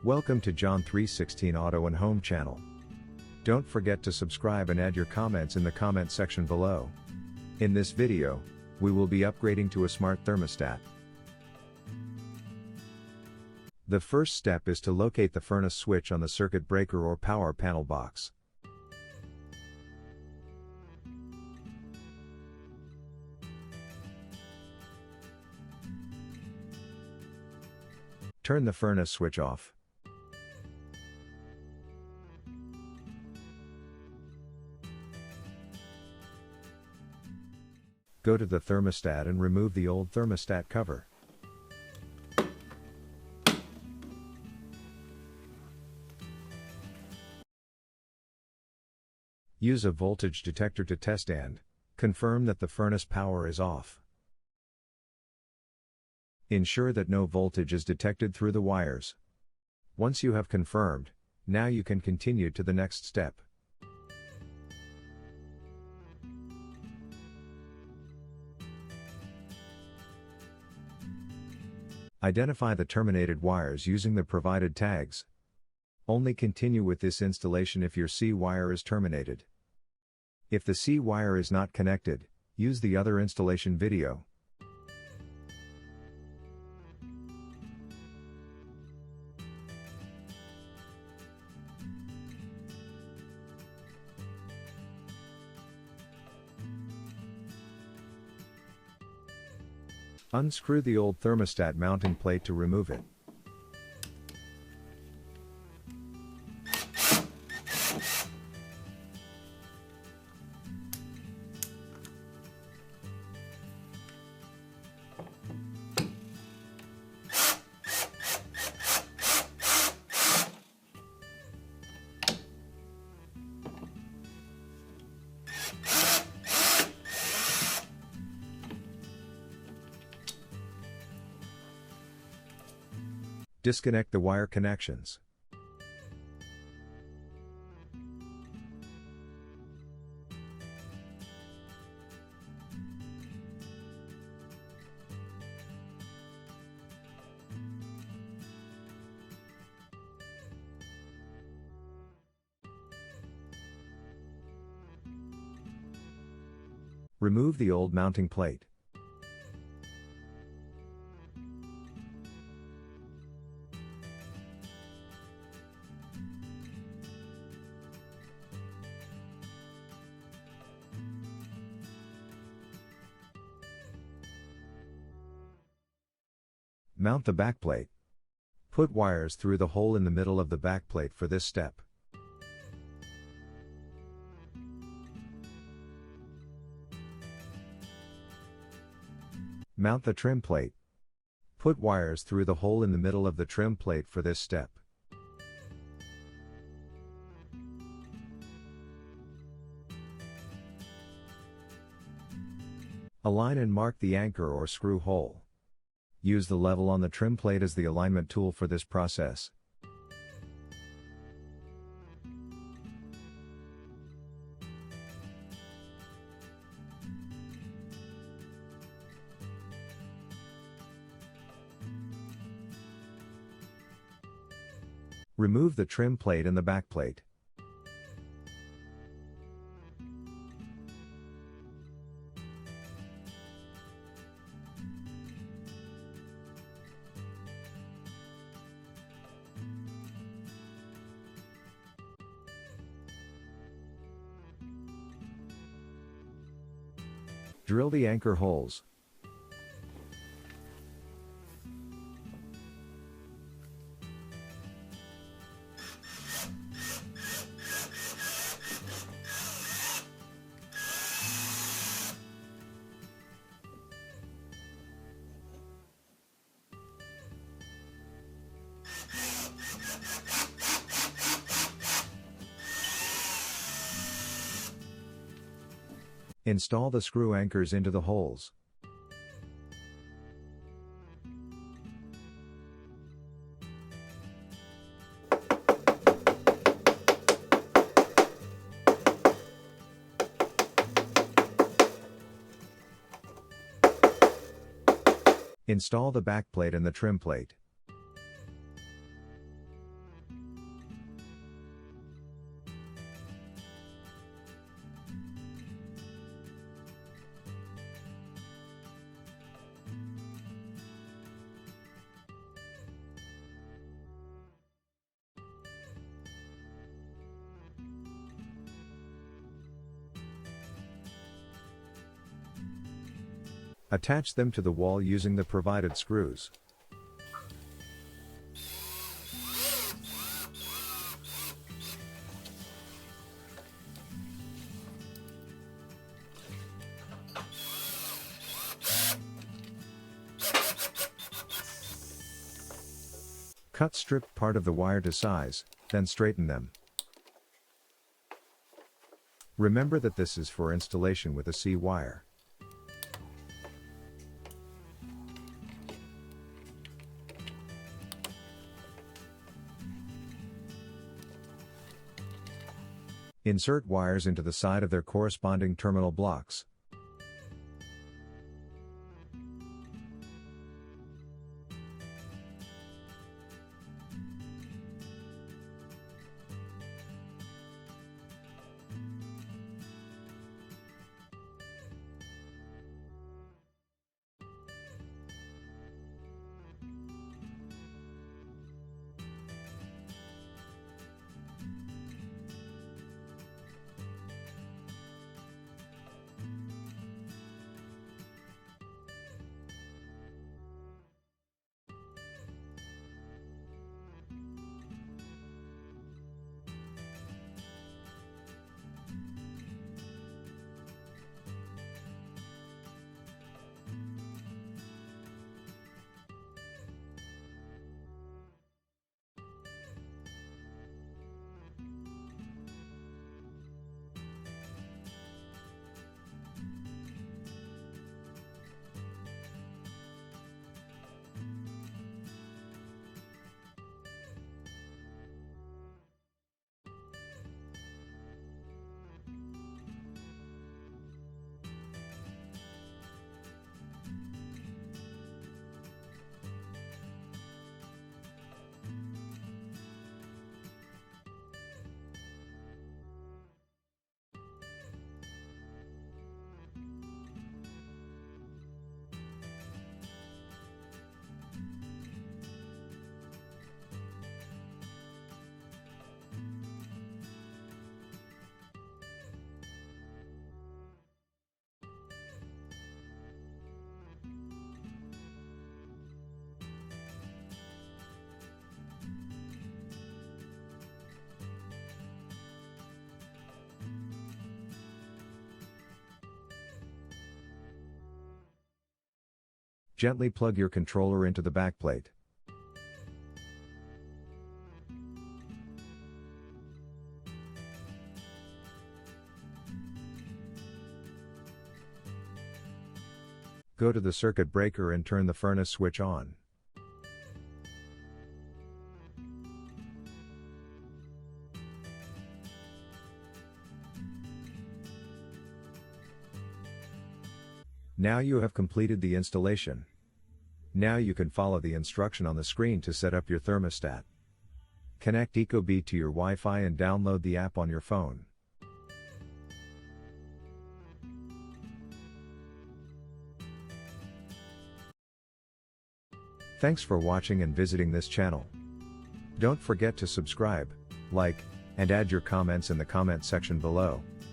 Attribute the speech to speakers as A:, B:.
A: Welcome to John 3:16 Auto and Home channel. Don't forget to subscribe and add your comments in the comment section below. In this video, we will be upgrading to a smart thermostat. The first step is to locate the furnace switch on the circuit breaker or power panel box. Turn the furnace switch off. Go to the thermostat and remove the old thermostat cover. Use a voltage detector to test and confirm that the furnace power is off. Ensure that no voltage is detected through the wires. Once you have confirmed, now you can continue to the next step. Identify the terminated wires using the provided tags. Only continue with this installation if your C wire is terminated. If the C wire is not connected, use the other installation video. Unscrew the old thermostat mounting plate to remove it. Disconnect the wire connections. Remove the old mounting plate. Mount the backplate. Put wires through the hole in the middle of the backplate for this step. Mount the trim plate. Put wires through the hole in the middle of the trim plate for this step. Align and mark the anchor or screw hole. Use the level on the trim plate as the alignment tool for this process. Remove the trim plate and the back plate. Drill the anchor holes. Install the screw anchors into the holes. Install the back plate and the trim plate. Attach them to the wall using the provided screws. Cut stripped part of the wire to size, then straighten them. Remember that this is for installation with a C wire. Insert wires into the side of their corresponding terminal blocks. Gently plug your controller into the backplate. Go to the circuit breaker and turn the furnace switch on. Now you have completed the installation. Now you can follow the instruction on the screen to set up your thermostat. Connect Ecobee to your Wi-Fi and download the app on your phone. Thanks for watching and visiting this channel. Don't forget to subscribe, like, and add your comments in the comment section below.